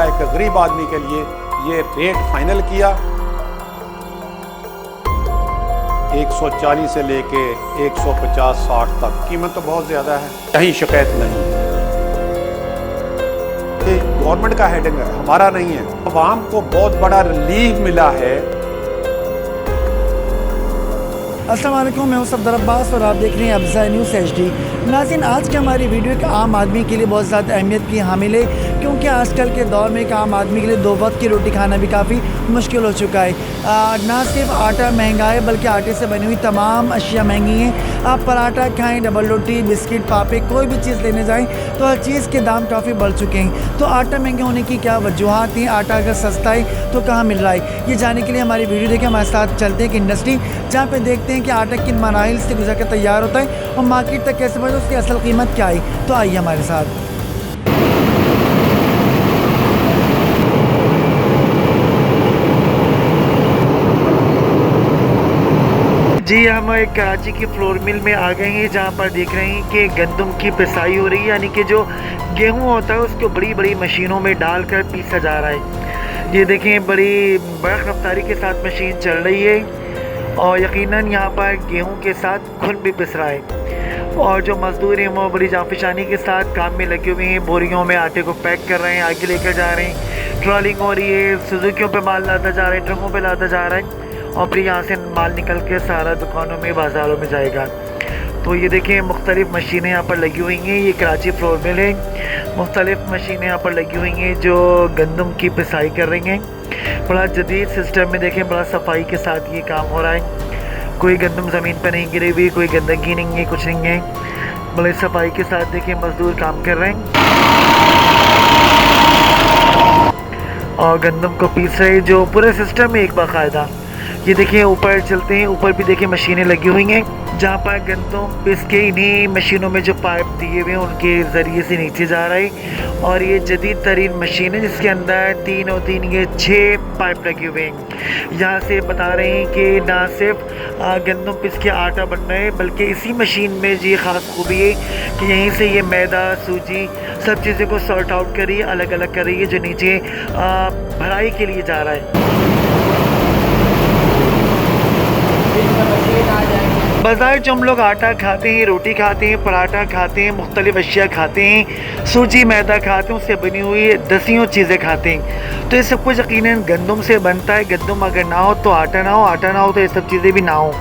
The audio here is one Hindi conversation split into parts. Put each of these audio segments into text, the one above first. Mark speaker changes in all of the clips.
Speaker 1: अल्हम्दुलिल्लाह एक गरीब आदमी के लिए ये रेट फाइनल किया। 140 से लेके 150-60 तक कीमत तो बहुत ज़्यादा है, कहीं शिकायत नहीं। ये गवर्नमेंट का हेडिंग है, हमारा नहीं है। आवाम को बहुत बड़ा रिलीफ मिला है।
Speaker 2: अस्सलाम वालेकुम, मैं हूं सफदर अब्बास और आप देख रहे हैं अफज़ा न्यूज़ HD। नाज़रीन, आज की हमारी वीडियो एक आम आदमी के लिए बहुत ज़्यादा अहमियत की हामिल है, क्योंकि आजकल के दौर में एक आम आदमी के लिए 2 वक्त की रोटी खाना भी काफ़ी मुश्किल हो चुका है। ना सिर्फ आटा महंगा है, बल्कि आटे से बनी हुई तमाम अशिया महंगी हैं। आप पराठा खाएँ, डबल रोटी, बिस्किट, पापे, कोई भी चीज़ लेने जाएँ तो हर चीज़ के दाम काफ़ी बढ़ चुके हैं। तो आटा महंगे होने की क्या वजूहत हैं? आटा अगर सस्ता है तो कहाँ मिल रहा है? ये जानने के लिए हमारी वीडियो देखें। हमारे साथ चलते हैं एक इंडस्ट्री जहाँ पे देखते हैं कि आटा किन मराहिल से गुजर कर तैयार होता है और मार्केट तक कैसे पहुँचता है, उसकी असल कीमत क्या है। तो आइए हमारे साथ। जी, हम एक कराची की फ्लोर मिल में आ गए हैं, जहाँ पर देख रहे हैं कि गंदम की पिसाई हो रही है, यानी कि जो गेहूं होता है उसको बड़ी बड़ी मशीनों में डालकर पीसा जा रहा है। ये देखें, बड़ा रफ्तारी के साथ मशीन चल रही है और यकीनन यहाँ पर गेहूं के साथ खुन भी पिस रहा है। और जो मज़दूर हैं वो बड़ी जाफिशानी के साथ काम में लगे हुए हैं, बोरियों में आटे को पैक कर रहे हैं, आगे लेकर जा रहे हैं। ट्रॉलिंग हो रही है, सुजुकियों पे माल लाता जा रहा है, ट्रकों पे लाता जा रहा है और फिर यहाँ से माल निकल के सारा दुकानों में, बाज़ारों में जाएगा। तो ये देखें, मुख्तलिफ़ मशीनें यहाँ पर लगी हुई हैं। ये कराची फ्लोर मिल है, मुख्तलिफ़ मशीनें यहाँ पर लगी हुई हैं जो गंदम की पिसाई कर रही हैं। बड़ा जदीद सिस्टम में देखें, बड़ा सफाई के साथ ये काम हो रहा है। कोई गंदम ज़मीन पर नहीं गिरी हुई, कोई गंदगी नहीं है, कुछ नहीं है। बड़े सफाई के साथ देखें मज़दूर काम कर रहे हैं और गंदम को पीस रहे हैं, जो पूरे सिस्टम में एक बाकायदा। ये देखिए, ऊपर चलते हैं, ऊपर भी देखिए मशीनें लगी हुई हैं, जहाँ पर गंदम पिस के इन्हीं मशीनों में जो पाइप दिए हुए हैं उनके ज़रिए से नीचे जा रहा है। और ये जदीद तरीन मशीन है जिसके अंदर 3 और 3 ये 6 पाइप लगे हुए हैं। यहाँ से बता रहे हैं कि ना सिर्फ गंदम पिस के आटा बन रहा है, बल्कि इसी मशीन में ये ख़ास खूबी है कि यहीं से ये मैदा, सूजी, सब चीज़ों को सॉर्ट आउट कर रही है, अलग अलग कर रही है, जो नीचे भराई के लिए जा रहा है। बाज़ार जो हम लोग आटा खाते हैं, रोटी खाते हैं, पराठा खाते हैं, मुख्तलिफ़ अशिया खाते हैं, सूजी, मैदा खाते हैं, उससे बनी हुई दसियों चीज़ें खाते हैं। तो ये सब कुछ यकीनन गंदम से बनता है। गंदम अगर ना हो तो आटा ना हो, आटा ना हो तो ये सब चीज़ें भी ना हो।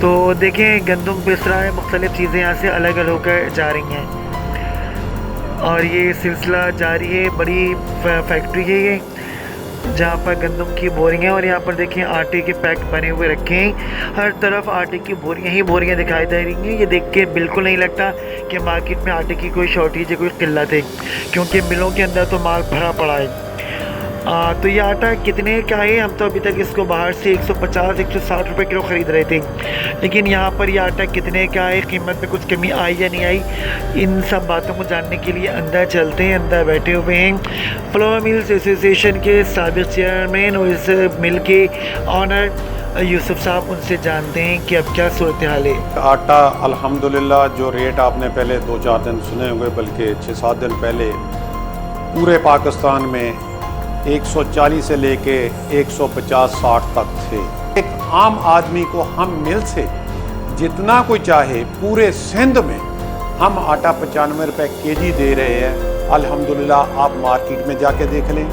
Speaker 2: तो देखें, गंदम पिस रहा है, मुख्तलिफ़ चीज़ें यहाँ से अलग अलग होकर जा रही हैं और ये सिलसिला जारी है। बड़ी फैक्ट्री है ये, जहाँ पर गंदम की बोरियां, और यहाँ पर देखें आटे के पैक बने हुए रखे हैं। हर तरफ आटे की बोरियां ही बोरियां दिखाई दे रही हैं। ये देख के बिल्कुल नहीं लगता कि मार्केट में आटे की कोई शॉर्टेज है, कोई किल्लत है, क्योंकि मिलों के अंदर तो माल भरा पड़ा है। तो ये आटा कितने का है? हम तो अभी तक इसको बाहर से 150-160 रुपये किलो ख़रीद रहे थे, लेकिन यहाँ पर ये आटा कितने का है, कीमत में कुछ कमी आई या नहीं आई, इन सब बातों को जानने के लिए अंदर चलते हैं। अंदर बैठे हुए हैं फ्लोर मिल्स एसोसिएशन के साबिक़ चेयरमैन और इस मिल के ऑनर यूसुफ साहब, उनसे जानते हैं कि अब क्या सूरत हाल है।
Speaker 1: आटा अल्हम्दुलिल्लाह जो रेट आपने पहले 2-4 दिन सुने होंगे, बल्कि 6-7 दिन पहले पूरे पाकिस्तान में 140 से लेके 150-60 तक थे। एक आम आदमी को हम मिल से जितना कोई चाहे पूरे सिंध में हम आटा 95 रुपये केजी दे रहे हैं। अल्हम्दुलिल्लाह आप मार्केट में जाके देख लें,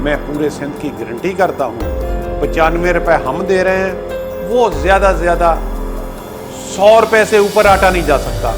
Speaker 1: मैं पूरे सिंध की गारंटी करता हूँ 95 रुपये हम दे रहे हैं, वो ज़्यादा से ज़्यादा 100 रुपये से ऊपर आटा नहीं जा सकता।